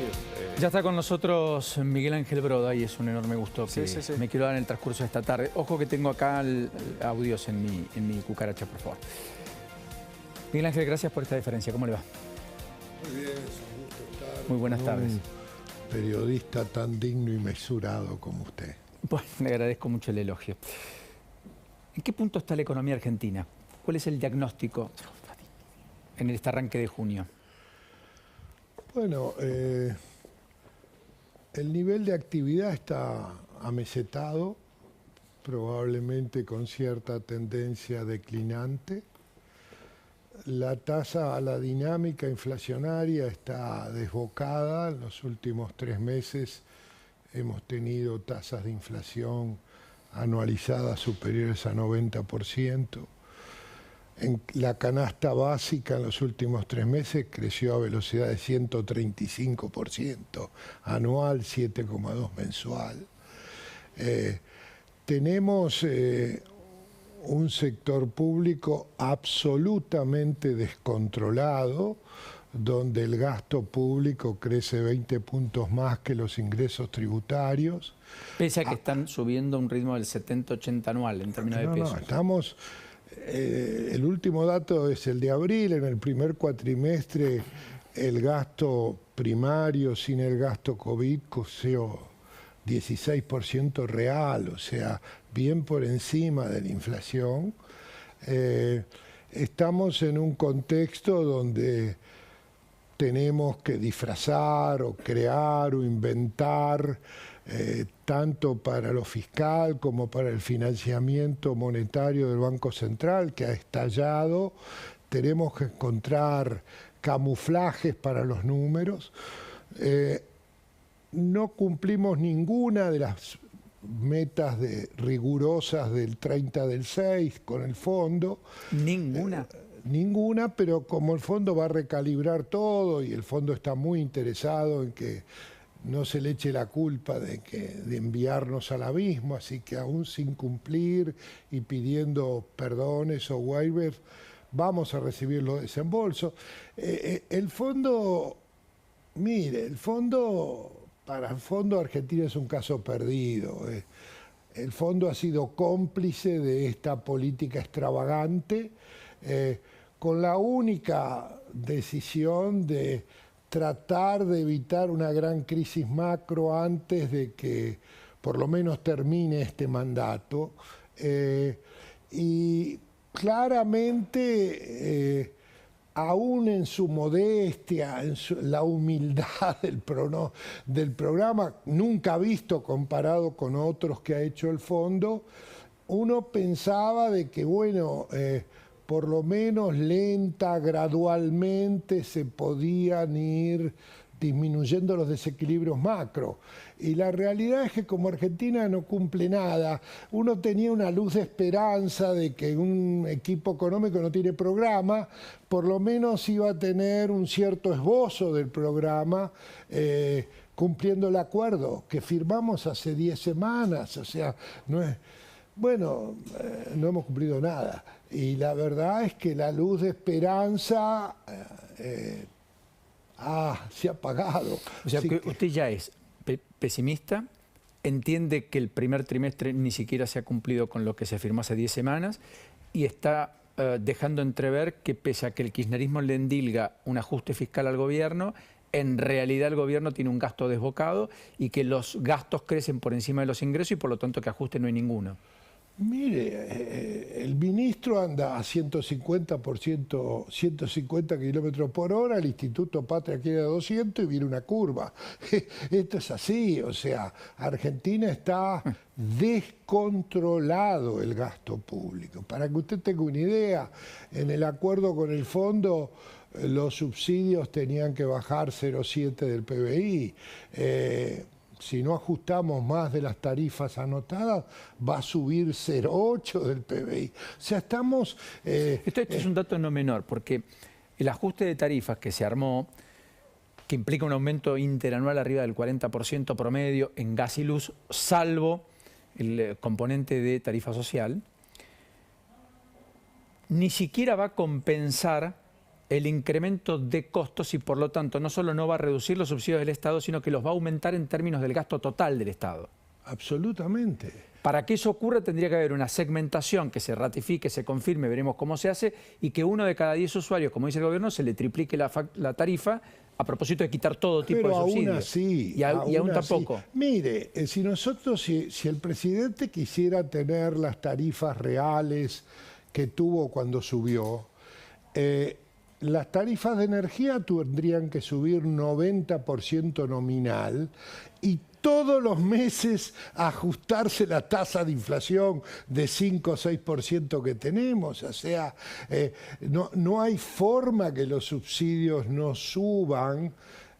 bienvenido. Ya está con nosotros Miguel Ángel Broda y es un enorme gusto que Sí. me quiero dar en el transcurso de esta tarde. Ojo que tengo acá audios en mi cucaracha, por favor. Miguel Ángel, gracias por esta diferencia. ¿Cómo le va? Muy bien, es un gusto estar. Muy buenas tardes. Un periodista tan digno y mesurado como usted. Bueno, le agradezco mucho el elogio. ¿En qué punto está la economía argentina? ¿Cuál es el diagnóstico en este arranque de junio? Bueno, el nivel de actividad está amesetado, probablemente con cierta tendencia declinante. La tasa, la dinámica inflacionaria está desbocada. En los últimos 3 meses hemos tenido tasas de inflación anualizadas superiores a 90%. En la canasta básica en los últimos 3 meses creció a velocidad de 135% anual, 7,2% mensual. Tenemos un sector público absolutamente descontrolado, donde el gasto público crece 20 puntos más que los ingresos tributarios. Pese a que están subiendo a un ritmo del 70-80 anual en términos de pesos. No, estamos... el último dato es el de abril. En el primer cuatrimestre el gasto primario sin el gasto COVID creció 16% real, o sea, bien por encima de la inflación. Estamos en un contexto donde tenemos que disfrazar o crear o inventar tanto para lo fiscal como para el financiamiento monetario del Banco Central, que ha estallado. Tenemos que encontrar camuflajes para los números. No cumplimos ninguna de las metas rigurosas del 30 del 6 con el fondo. ¿Ninguna? Ninguna, pero como el fondo va a recalibrar todo y el fondo está muy interesado en que no se le eche la culpa de enviarnos al abismo, así que aún sin cumplir y pidiendo perdones o waivers, vamos a recibir los desembolsos. El fondo, mire, para el fondo Argentina es un caso perdido. El fondo ha sido cómplice de esta política extravagante, con la única decisión de tratar de evitar una gran crisis macro antes de que por lo menos termine este mandato. Y claramente, aún en su modestia, la humildad del programa, nunca visto comparado con otros que ha hecho el fondo, uno pensaba de que, bueno, por lo menos lenta, gradualmente se podían ir disminuyendo los desequilibrios macro. Y la realidad es que como Argentina no cumple nada, uno tenía una luz de esperanza de que un equipo económico no tiene programa, por lo menos iba a tener un cierto esbozo del programa, cumpliendo el acuerdo que firmamos hace 10 semanas. O sea, no es... Bueno, no hemos cumplido nada. Y la verdad es que la luz de esperanza se ha apagado. O sea, que usted ya es pesimista, entiende que el primer trimestre ni siquiera se ha cumplido con lo que se firmó hace 10 semanas y está dejando entrever que pese a que el kirchnerismo le endilga un ajuste fiscal al gobierno, en realidad el gobierno tiene un gasto desbocado y que los gastos crecen por encima de los ingresos y por lo tanto que ajuste no hay ninguno. Mire, el ministro anda a 150 kilómetros por hora, el Instituto Patria quiere a 200 y viene una curva. Esto es así, o sea, Argentina está descontrolado el gasto público. Para que usted tenga una idea, en el acuerdo con el fondo, los subsidios tenían que bajar 0,7 del PBI. Si no ajustamos más de las tarifas anotadas, va a subir 0,8 del PBI. O sea, estamos... Esto es un dato no menor, porque el ajuste de tarifas que se armó, que implica un aumento interanual arriba del 40% promedio en gas y luz, salvo el componente de tarifa social, ni siquiera va a compensar el incremento de costos y por lo tanto no solo no va a reducir los subsidios del Estado, sino que los va a aumentar en términos del gasto total del Estado. Absolutamente. Para que eso ocurra tendría que haber una segmentación que se ratifique, se confirme, veremos cómo se hace, y que 1 de cada 10 usuarios, como dice el gobierno, se le triplique la tarifa a propósito de quitar todo tipo de subsidios. Aún así, y aún tampoco. Mire, si el presidente quisiera tener las tarifas reales que tuvo cuando subió, las tarifas de energía tendrían que subir 90% nominal y todos los meses ajustarse la tasa de inflación de 5 o 6% que tenemos. O sea, no hay forma que los subsidios no suban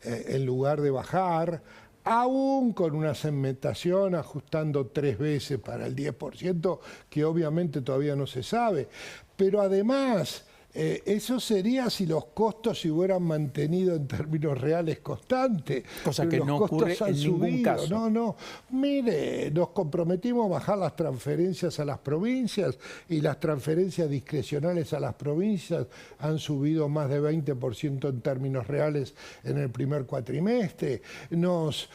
en lugar de bajar, aún con una segmentación ajustando 3 veces para el 10%, que obviamente todavía no se sabe. Pero además, eso sería si los costos se hubieran mantenido en términos reales constantes. Cosa que no ocurre en ningún caso. No. Mire, nos comprometimos a bajar las transferencias a las provincias y las transferencias discrecionales a las provincias han subido más de 20% en términos reales en el primer cuatrimestre. Nos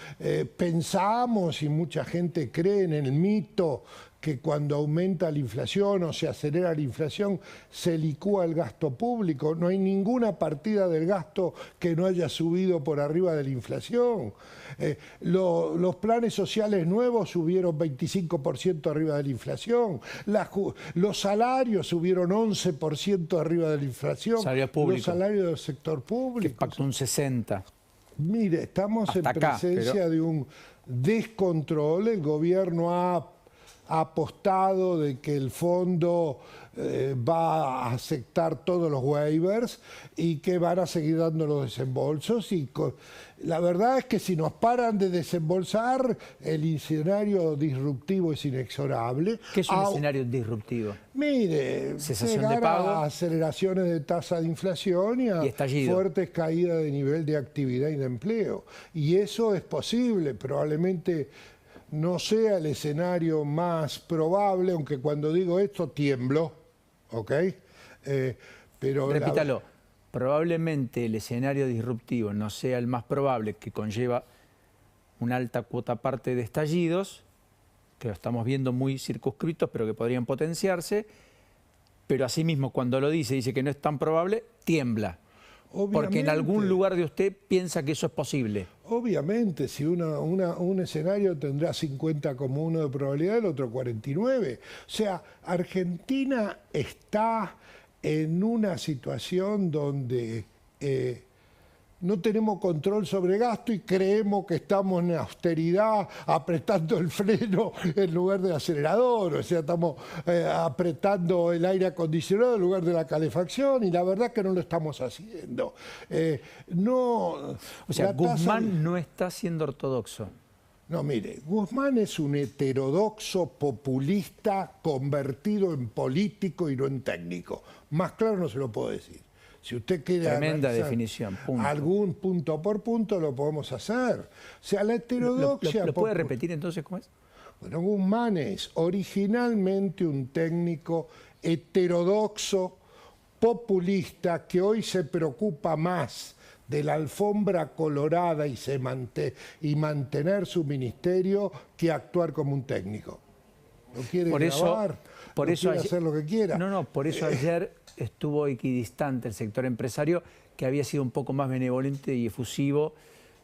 pensamos, y mucha gente cree en el mito, que cuando aumenta la inflación o se acelera la inflación se licúa el gasto público. No hay ninguna partida del gasto que no haya subido por arriba de la inflación. Los planes sociales nuevos subieron 25% arriba de la inflación. Los salarios subieron 11% arriba de la inflación. Los salarios del sector público. Que impactó un 60%. Mire, estamos en presencia de un descontrol. El gobierno ha apostado de que el fondo va a aceptar todos los waivers y que van a seguir dando los desembolsos. Y la verdad es que si nos paran de desembolsar, el escenario disruptivo es inexorable. ¿Qué es un escenario disruptivo? Mire, cesación de pago, a aceleraciones de tasa de inflación y a fuertes caídas de nivel de actividad y de empleo. Y eso es posible, probablemente no sea el escenario más probable, aunque cuando digo esto tiemblo, ¿ok? Pero repítalo, probablemente el escenario disruptivo no sea el más probable, que conlleva una alta cuota parte de estallidos, que lo estamos viendo muy circunscritos, pero que podrían potenciarse, pero asimismo cuando lo dice que no es tan probable, tiembla. Obviamente. Porque en algún lugar de usted piensa que eso es posible. Obviamente, si un escenario tendrá 50,1 de probabilidad, el otro 49. O sea, Argentina está en una situación donde no tenemos control sobre gasto y creemos que estamos en austeridad apretando el freno en lugar del acelerador. O sea, estamos apretando el aire acondicionado en lugar de la calefacción y la verdad es que no lo estamos haciendo. O sea, Guzmán no está siendo ortodoxo. No, mire, Guzmán es un heterodoxo populista convertido en político y no en técnico. Más claro no se lo puedo decir. Si usted quiere tremenda definición, algún punto por punto, lo podemos hacer. O sea, la heterodoxia... ¿Lo puede repetir entonces cómo es? Bueno, Guzmán es originalmente un técnico heterodoxo, populista, que hoy se preocupa más de la alfombra colorada y mantener su ministerio que actuar como un técnico. Lo quiere grabar, quiere hacer lo que quiera. No, por eso ayer estuvo equidistante el sector empresario, que había sido un poco más benevolente y efusivo,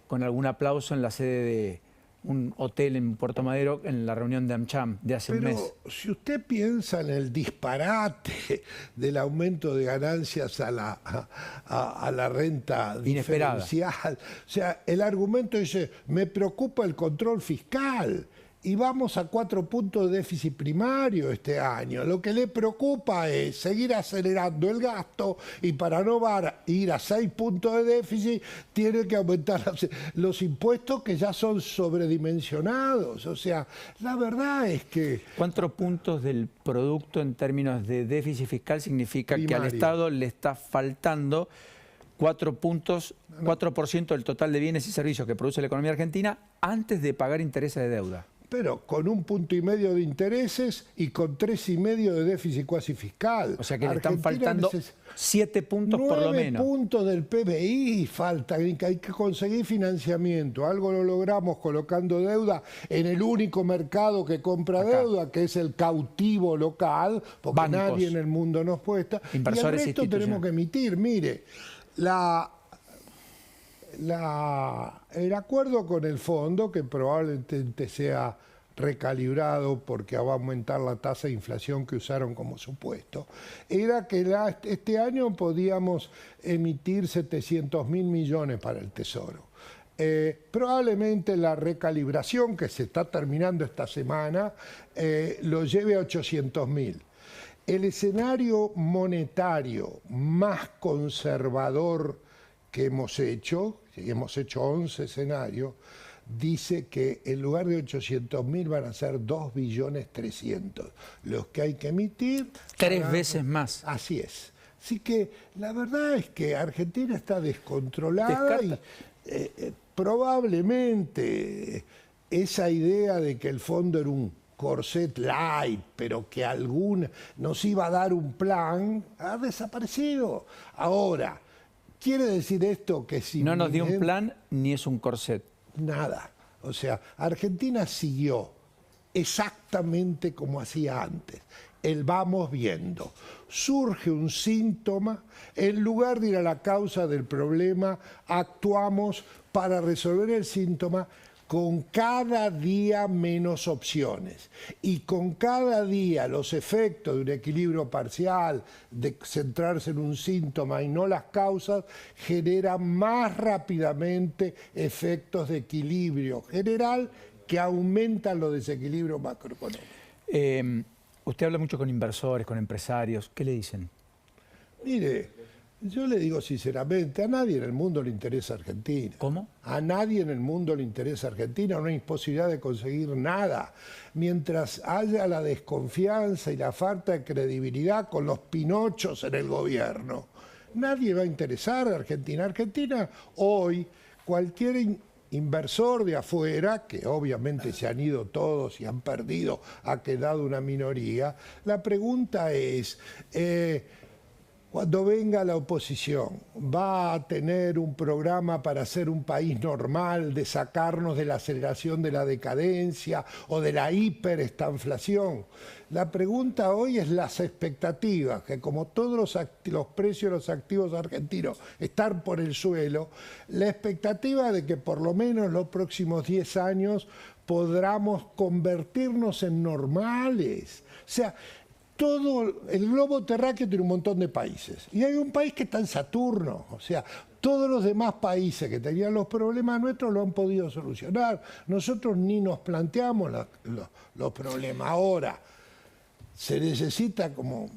con algún aplauso en la sede de un hotel en Puerto Madero, en la reunión de AmCham de hace un mes. Pero si usted piensa en el disparate del aumento de ganancias a la renta diferencial, o sea, el argumento dice, me preocupa el control fiscal. Y vamos a 4 puntos de déficit primario este año. Lo que le preocupa es seguir acelerando el gasto y para no ir a 6 puntos de déficit tiene que aumentar los impuestos que ya son sobredimensionados. O sea, la verdad es que... 4 puntos del producto en términos de déficit fiscal significa que al Estado le está faltando 4% del total de bienes y servicios que produce la economía argentina antes de pagar intereses de deuda. pero con 1,5 puntos de intereses y con 3,5 de déficit cuasi fiscal. O sea que le están faltando 7 puntos por lo menos. 9 puntos del PBI faltan, hay que conseguir financiamiento. Algo lo logramos colocando deuda en el único mercado que compra deuda, que es el cautivo local, porque bancos, nadie en el mundo nos puesta. inversores, y el resto tenemos que emitir. Mire, el acuerdo con el fondo, que probablemente sea recalibrado porque va a aumentar la tasa de inflación que usaron como supuesto, era que este año podíamos emitir 700.000 millones para el Tesoro. Probablemente la recalibración que se está terminando esta semana lo lleve a 800.000. El escenario monetario más conservador que hemos hecho 11 escenarios, dice que en lugar de 800.000 van a ser 2.300.000 los que hay que emitir. 3 veces más. Así es. Así que la verdad es que Argentina está descontrolada y probablemente esa idea de que el fondo era un corset light, pero que nos iba a dar un plan, ha desaparecido. Ahora, ¿quiere decir esto que si no nos dio un plan ni es un corset? Nada. O sea, Argentina siguió exactamente como hacía antes. El vamos viendo. Surge un síntoma, en lugar de ir a la causa del problema, actuamos para resolver el síntoma con cada día menos opciones y con cada día los efectos de un equilibrio parcial, de centrarse en un síntoma y no las causas, generan más rápidamente efectos de equilibrio general que aumentan los desequilibrios macroeconómicos. Usted habla mucho con inversores, con empresarios. ¿Qué le dicen? Mire, yo le digo sinceramente, a nadie en el mundo le interesa Argentina. ¿Cómo? A nadie en el mundo le interesa Argentina, no hay posibilidad de conseguir nada. Mientras haya la desconfianza y la falta de credibilidad con los pinochos en el gobierno, nadie va a interesar a Argentina. Argentina hoy, cualquier inversor de afuera, que obviamente se han ido todos y han perdido, ha quedado una minoría, la pregunta es, cuando venga la oposición, ¿va a tener un programa para ser un país normal, de sacarnos de la aceleración de la decadencia o de la hiperestanflación? La pregunta hoy es las expectativas, que como todos los precios de los activos argentinos están por el suelo, la expectativa de que por lo menos los próximos 10 años podamos convertirnos en normales. O sea, todo el globo terráqueo tiene un montón de países y hay un país que está en Saturno, o sea, todos los demás países que tenían los problemas nuestros lo han podido solucionar. Nosotros ni nos planteamos los problemas. Ahora, se necesita, como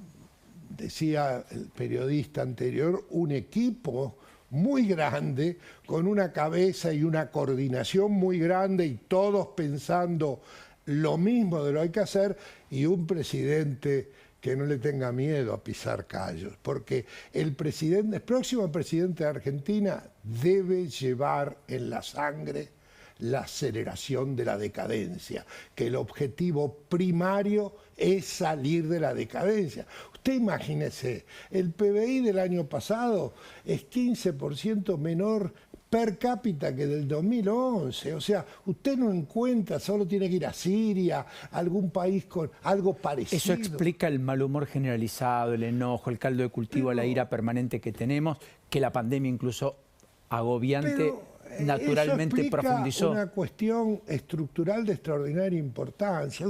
decía el periodista anterior, un equipo muy grande, con una cabeza y una coordinación muy grande y todos pensando lo mismo de lo que hay que hacer, y un presidente que no le tenga miedo a pisar callos, porque el próximo presidente de Argentina debe llevar en la sangre la aceleración de la decadencia, que el objetivo primario es salir de la decadencia. Usted imagínese, el PBI del año pasado es 15% menor per cápita que del 2011, o sea, usted no encuentra, solo tiene que ir a Siria, a algún país con algo parecido. Eso explica el mal humor generalizado, el enojo, el caldo de cultivo, la ira permanente que tenemos, que la pandemia incluso agobiante naturalmente eso profundizó. Una cuestión estructural de extraordinaria importancia.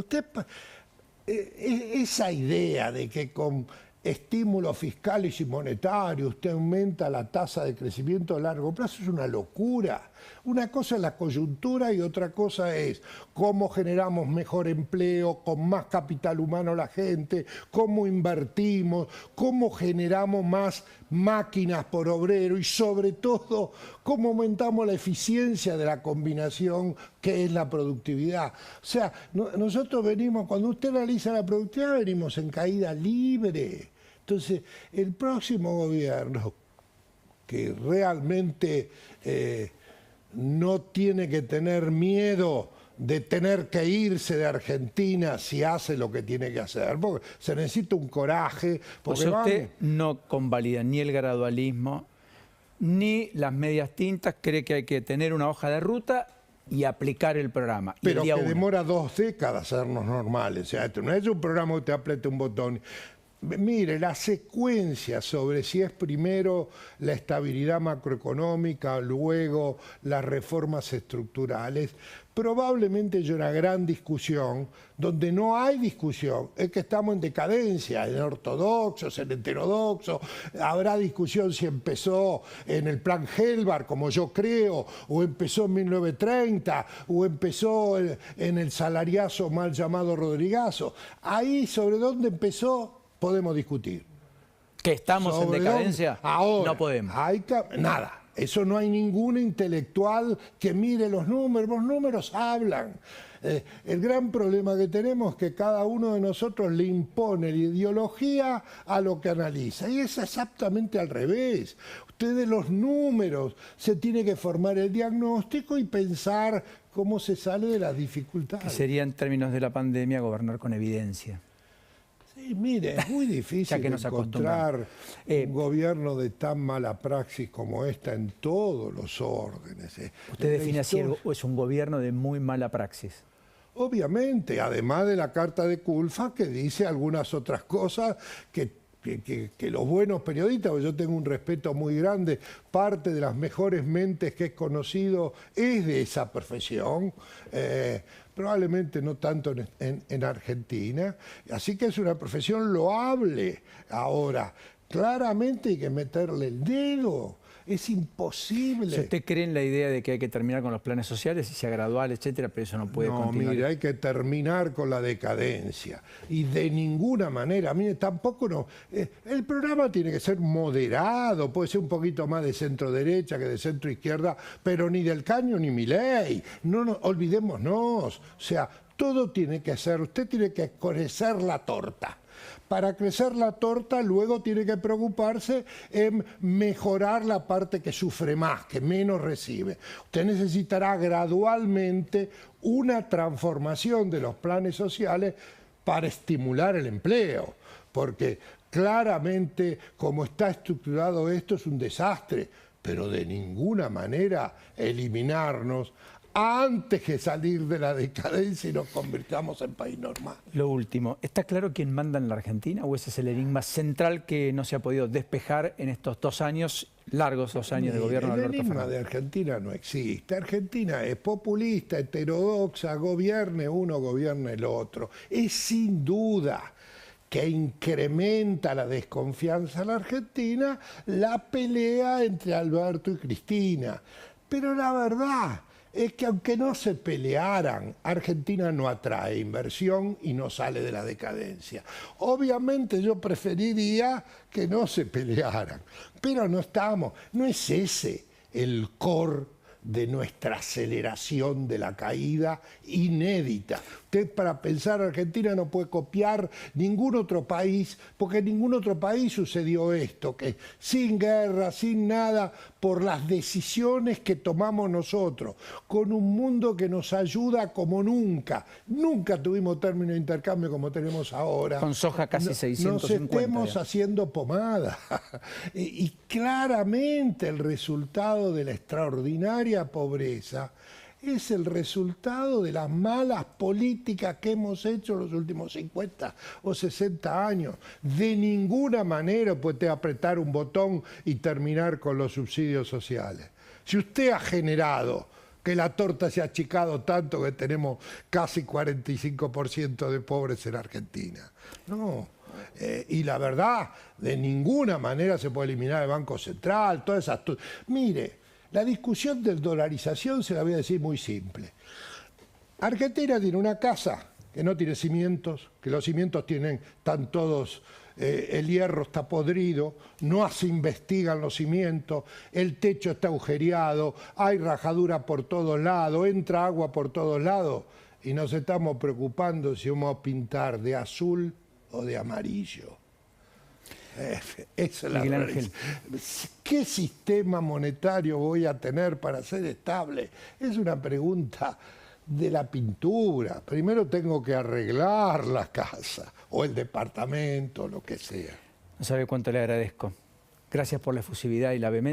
Esa idea de que con estímulos fiscales y monetarios usted aumenta la tasa de crecimiento a largo plazo es una locura. Una cosa es la coyuntura y otra cosa es cómo generamos mejor empleo, con más capital humano la gente, cómo invertimos, cómo generamos más máquinas por obrero y sobre todo cómo aumentamos la eficiencia de la combinación que es la productividad. O sea, nosotros venimos, cuando usted analiza la productividad, venimos en caída libre. Entonces, el próximo gobierno, que realmente no tiene que tener miedo de tener que irse de Argentina si hace lo que tiene que hacer, porque se necesita un coraje. O sea, usted no convalida ni el gradualismo, ni las medias tintas, cree que hay que tener una hoja de ruta y aplicar el programa. Pero que demora 2 décadas hacernos normales. O sea, esto no es un programa que te apriete un botón. Mire, la secuencia sobre si es primero la estabilidad macroeconómica, luego las reformas estructurales, probablemente hay una gran discusión, donde no hay discusión, es que estamos en decadencia, en ortodoxos, en heterodoxos, habrá discusión si empezó en el plan Helbar, como yo creo, o empezó en 1930, o empezó en el salariazo mal llamado Rodrigazo. Ahí, ¿sobre dónde empezó? Podemos discutir. ¿Que estamos en decadencia? Ahora, no podemos. Nada. Eso no hay ningún intelectual que mire los números hablan. El gran problema que tenemos es que cada uno de nosotros le impone la ideología a lo que analiza. Y es exactamente al revés. Usted de los números se tiene que formar el diagnóstico y pensar cómo se sale de las dificultades. Que sería, en términos de la pandemia, gobernar con evidencia. Sí, mire, es muy difícil encontrar un gobierno de tan mala praxis como esta en todos los órdenes. Usted define así, es un gobierno de muy mala praxis. Obviamente, además de la carta de Culfas, que dice algunas otras cosas que los buenos periodistas, porque yo tengo un respeto muy grande, parte de las mejores mentes que he conocido es de esa profesión, probablemente no tanto en Argentina, así que es una profesión loable. Ahora, claramente hay que meterle el dedo. Es imposible. Si usted cree en la idea de que hay que terminar con los planes sociales, y sea gradual, etcétera, pero eso no puede continuar. No, mire, hay que terminar con la decadencia. Y de ninguna manera, mire, tampoco no. El programa tiene que ser moderado, puede ser un poquito más de centro derecha que de centro izquierda, pero ni del Caño ni Milei. No, olvidémonos. O sea, todo tiene que ser, usted tiene que crecer la torta. Para crecer la torta, luego tiene que preocuparse en mejorar la parte que sufre más, que menos recibe. Usted necesitará gradualmente una transformación de los planes sociales para estimular el empleo, porque claramente como está estructurado esto es un desastre, pero de ninguna manera eliminarnos antes que salir de la decadencia y nos convirtamos en país normal. Lo último, ¿está claro quién manda en la Argentina o ese es el enigma central que no se ha podido despejar en estos 2 años, largos 2 años de gobierno de Alberto Fernández? El enigma de Argentina no existe. Argentina es populista, heterodoxa, gobierne uno, gobierne el otro. Es sin duda que incrementa la desconfianza en la Argentina la pelea entre Alberto y Cristina. Pero la verdad es que aunque no se pelearan, Argentina no atrae inversión y no sale de la decadencia. Obviamente yo preferiría que no se pelearan, pero no es ese el core de nuestra aceleración de la caída inédita. Usted para pensar Argentina no puede copiar ningún otro país, porque en ningún otro país sucedió esto, que sin guerra, sin nada, por las decisiones que tomamos nosotros, con un mundo que nos ayuda como nunca. Nunca tuvimos término de intercambio como tenemos ahora. Con soja casi 650. Nos estemos haciendo pomada. Y claramente el resultado de la extraordinaria pobreza es el resultado de las malas políticas que hemos hecho en los últimos 50 o 60 años. De ninguna manera puede apretar un botón y terminar con los subsidios sociales. Si usted ha generado que la torta se ha achicado tanto que tenemos casi 45% de pobres en Argentina. No. Y la verdad, de ninguna manera se puede eliminar el Banco Central, todas esas... Mire, la discusión de dolarización se la voy a decir muy simple. Argentina tiene una casa que no tiene cimientos, que los cimientos están todos, el hierro está podrido, no se investigan los cimientos, el techo está agujereado, hay rajadura por todos lados, entra agua por todos lados y nos estamos preocupando si vamos a pintar de azul o de amarillo. Esa es la realidad. ¿Qué sistema monetario voy a tener para ser estable? Es una pregunta de la pintura. Primero tengo que arreglar la casa o el departamento, lo que sea. No sabe cuánto le agradezco. Gracias por la efusividad y la vehemencia.